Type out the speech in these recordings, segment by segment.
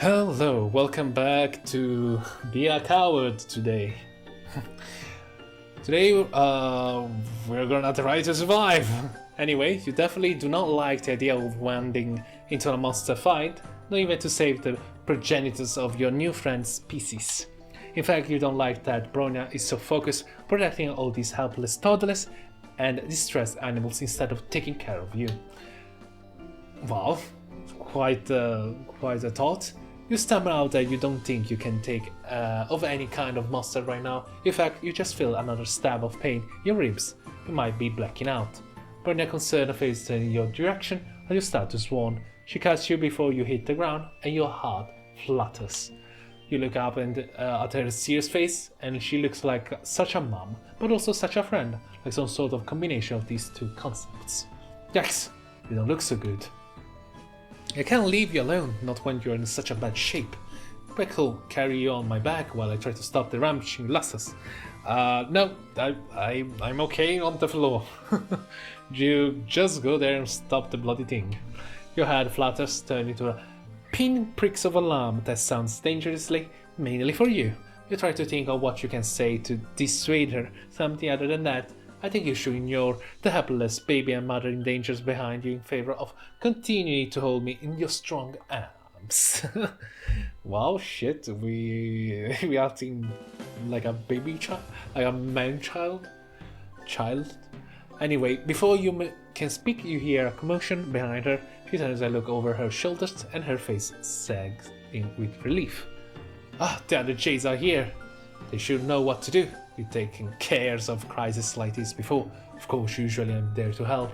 Hello, welcome back to Be a Coward today. Today, we're gonna try to survive. Anyway, you definitely do not like the idea of wanding into a monster fight, not even to save the progenitors of your new friend's species. In fact, you don't like that Bronya is so focused protecting all these helpless toddlers and distressed animals instead of taking care of you. Wow, quite a thought. You stammer out that you don't think you can take of any kind of monster right now. In fact, you just feel another stab of pain in your ribs. You might be blacking out. Bronya concerned faces in your direction as you start to swan. She catches you before you hit the ground and your heart flutters. You look up at her serious face and she looks like such a mom, but also such a friend, like some sort of combination of these two concepts. Yikes, you don't look so good. I can't leave you alone, not when you're in such a bad shape. Quick'll carry you on my back while I try to stop the rampaging lasses. No, I'm okay on the floor. You just go there and stop the bloody thing. Your head flutters, turning into a pinpricks of alarm that sounds dangerously, mainly for you. You try to think of what you can say to dissuade her, something other than that. I think you should ignore the helpless baby and mother in dangers behind you in favor of continuing to hold me in your strong arms. Wow, shit, we acting like a baby child, like a man child. Anyway, before you can speak, you hear a commotion behind her. She turns and look over her shoulders, and her face sags in with relief. Ah, the other Jays are here. They should know what to do. We've taken cares of crises like this before. Of course, usually I'm there to help.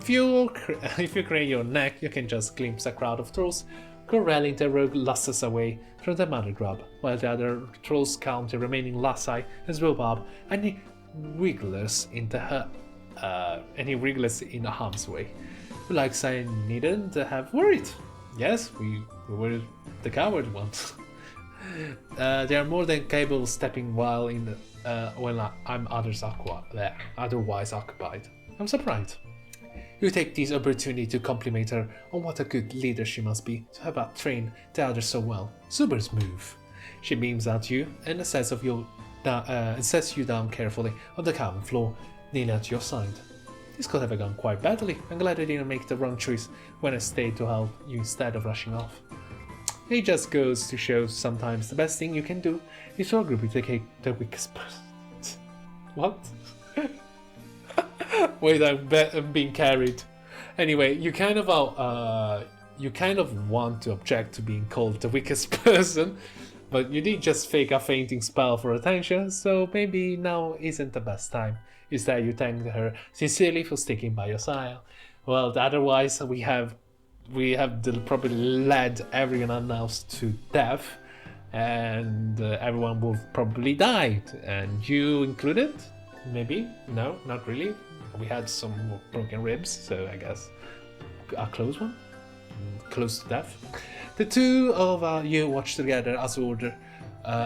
If you crane your neck, you can just glimpse a crowd of trolls corralling the rogue lasses away from the mother grub, while the other trolls count the remaining lassi and swoop up any wrigglers in harm's way. Like I needn't have worried. Yes, we were the coward ones. They are more than capable of stepping while when I'm otherwise occupied. I'm surprised. You take this opportunity to compliment her on what a good leader she must be to have trained the others so well. Super smooth. She beams at you and sets you down carefully on the cabin floor, nearly at your side. This could have gone quite badly. I'm glad I didn't make the wrong choice when I stayed to help you instead of rushing off. It just goes to show sometimes the best thing you can do is to agree with the weakest person. What? Wait, I'm being carried. Anyway, you kind of want to object to being called the weakest person, but you did just fake a fainting spell for attention, so maybe now isn't the best time. Instead, you thank her sincerely for sticking by your side. Well, otherwise we have probably led everyone unannounced to death, and everyone will probably died, and you included? Maybe? No, not really. We had some broken ribs, so I guess a close one, close to death. The two of you watch together as order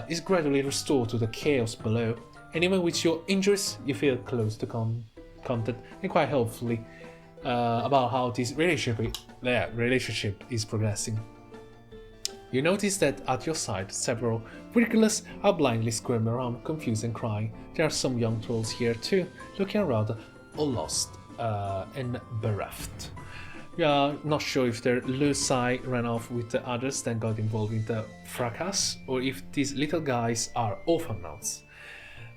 is gradually restored to the chaos below, and even with your injuries, you feel close to content and quite hopefully about how this relationship is progressing. You notice that at your side, several wrigglers are blindly squirming around, confused and crying. There are some young trolls here too, looking around all lost and bereft. You are not sure if their loosey ran off with the others then got involved in the fracas, or if these little guys are orphans.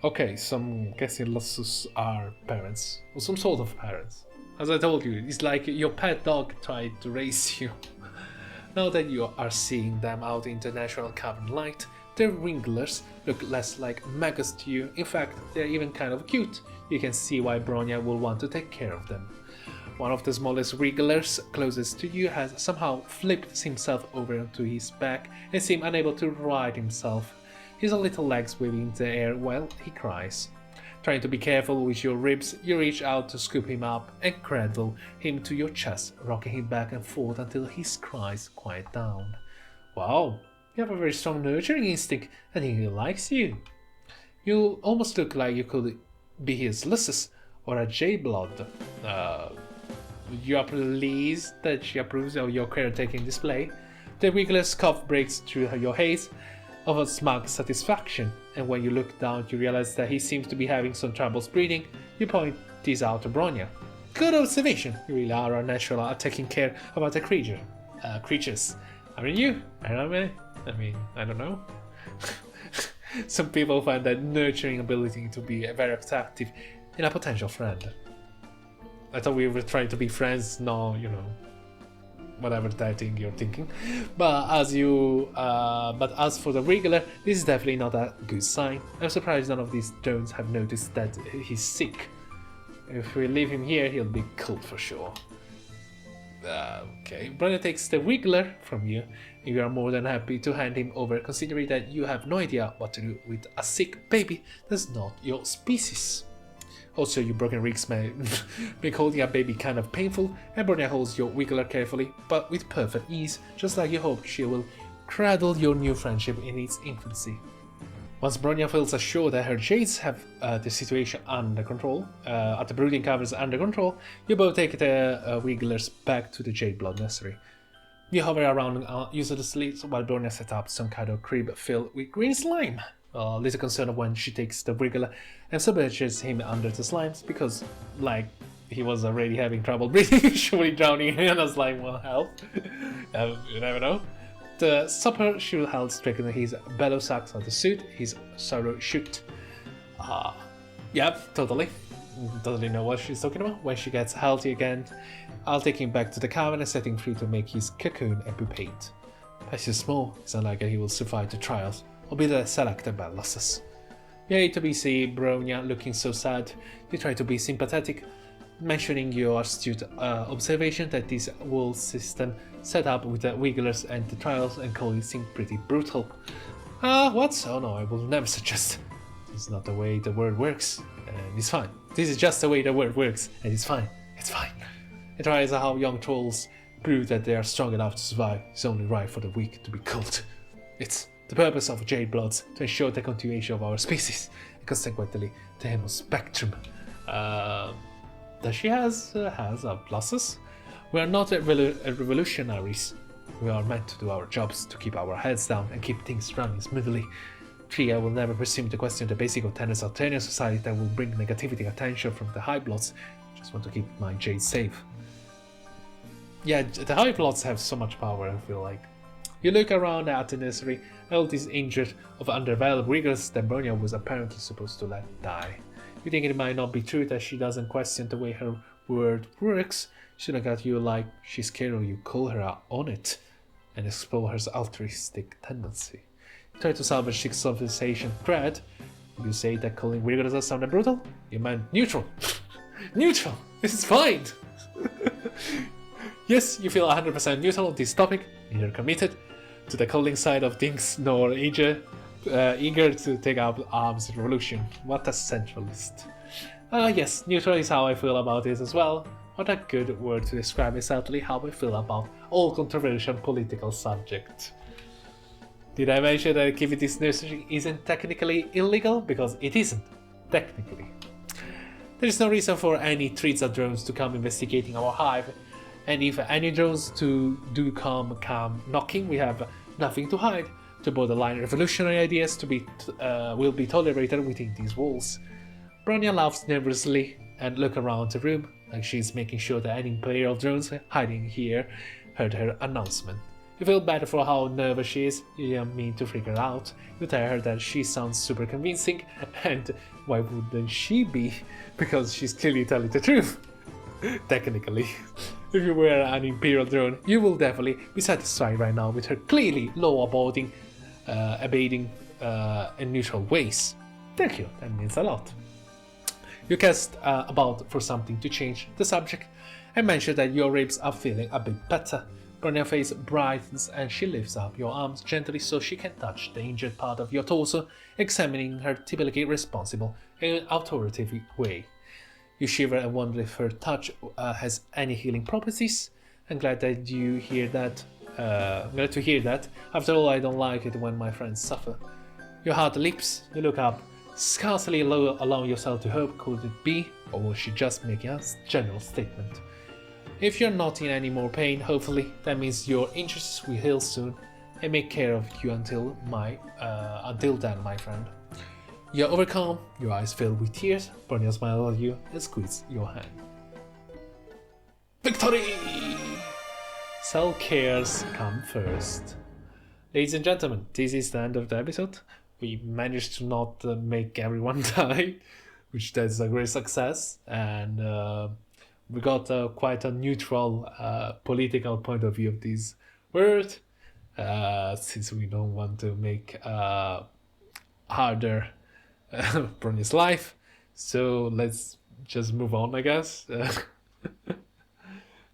Okay, some guessing lassos are parents, or some sort of parents. As I told you, it's like your pet dog tried to raise you. Now that you are seeing them out in the natural cavern light, their wrigglers look less like maggots to you. In fact, they're even kind of cute. You can see why Bronya will want to take care of them. One of the smallest wrigglers closest to you has somehow flipped himself over onto his back and seems unable to right himself. His little legs waving in the air while he cries. Trying to be careful with your ribs, you reach out to scoop him up and cradle him to your chest, rocking him back and forth until his cries quiet down. Wow, you have a very strong nurturing instinct. I think he likes you. You almost look like you could be his Lucis or a J-Blood. You are pleased that she approves of your caretaking display. The Wiggler's cough breaks through your haze of a smug satisfaction, and when you look down you realize that he seems to be having some troubles breathing. You point this out to Bronya. Good observation, you really are unnatural at taking care about the creatures. Aren't you? I don't know. Some people find that nurturing ability to be very attractive in a potential friend. I thought we were trying to be friends, no, whatever that thing you're thinking. But as for the Wriggler, this is definitely not a good sign. I'm surprised none of these drones have noticed that he's sick. If we leave him here, he'll be killed for sure. Okay, Bronya takes the Wriggler from you, and you are more than happy to hand him over, considering that you have no idea what to do with a sick baby that's not your species. Also, you broken rigs may make holding a baby kind of painful, and Bronya holds your Wriggler carefully, but with perfect ease, just like you hope she will cradle your new friendship in its infancy. Once Bronya feels assured that her Jades have the situation under control, at the brooding caverns under control, you both take the Wrigglers back to the Jade Blood Nursery. You hover around uselessly while Bronya sets up some kind of crib filled with green slime. Little concerned when she takes the Wriggler and submerges him under the slimes because, like, he was already having trouble breathing, surely drowning in a slime will help. You never know. The supper should help strengthen his bellow sacks of the suit, his sorrow shoot. Yep, totally know what she's talking about. When she gets healthy again, I'll take him back to the cabin and set him free to make his cocoon and pupate. As he's small, it's unlikely he will survive the trials, or be selected by losses. You hate to be see Bronya looking so sad. You try to be sympathetic, mentioning your astute observation that this whole system set up with the Wigglers and the trials and call it seemed pretty brutal. What? Oh no, I will never suggest. This is not the way the world works, and it's fine. This is just the way the world works, and it's fine. It's fine. It realizes how young trolls prove that they are strong enough to survive. It's only right for the weak to be killed. It's the purpose of Jade Bloods to ensure the continuation of our species, and consequently the Hemo spectrum. That she has pluses. We are not revolutionaries. We are meant to do our jobs, to keep our heads down and keep things running smoothly. 3. I will never presume to question the basic tenets of Alternian society that will bring negativity attention from the High Bloods. Just want to keep my Jade safe. Yeah, the High Bloods have so much power, I feel like. You look around at the nursery, Eld is injured of underdeveloped Wriggles that Bronya was apparently supposed to let die. You think it might not be true that she doesn't question the way her word works. She look at you like she's scared of you call her out on it and explore her altruistic tendency. You try to salvage this conversation thread. You say that calling Wriggles sounded brutal? You meant neutral. Neutral! This is fine! Yes, you feel 100% neutral on this topic, neither committed to the calling side of things nor eager to take up arms in revolution. What a centralist. Yes, neutral is how I feel about this as well. What a good word to describe exactly how I feel about all controversial political subjects. Did I mention that keeping this nursery isn't technically illegal? Because it isn't, technically. There is no reason for any treats of drones to come investigating our hive, and if any drones do come knocking, we have nothing to hide. The borderline revolutionary ideas will be tolerated within these walls. Bronya laughs nervously and looks around the room, like she's making sure that any Imperial drones hiding here heard her announcement. You feel bad for how nervous she is. You don't mean to freak her out. You tell her that she sounds super convincing, and why wouldn't she be? Because she's clearly telling the truth. Technically. If you were an Imperial drone, you will definitely be satisfied right now with her clearly law-abiding, and neutral ways. Thank you, that means a lot. You cast about for something to change the subject and mention that your ribs are feeling a bit better. Bronya's face brightens and she lifts up your arms gently so she can touch the injured part of your torso, examining her typically responsible and authoritative way. You shiver and wonder if her touch has any healing properties. I'm glad that you hear that. I'm glad to hear that. After all, I don't like it when my friends suffer. Your heart leaps. You look up, scarcely allowing yourself to hope. Could it be, or was she just making a general statement? If you're not in any more pain, hopefully, that means your interests will heal soon and make care of you until then, my friend. You're overcome, your eyes filled with tears, Borneo smiles at you and squeezes your hand. Victory! Self-cares come first. Ladies and gentlemen, this is the end of the episode. We managed to not make everyone die, which is a great success, and we got quite a neutral political point of view of this word, since we don't want to make harder Brony's life. So let's just move on, I guess.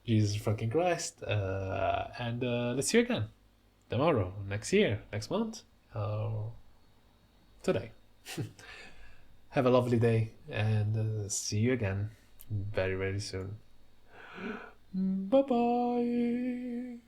Jesus fucking Christ. And let's see you again tomorrow, next year, next month, today. Have a lovely day, and see you again very, very soon. Bye-bye.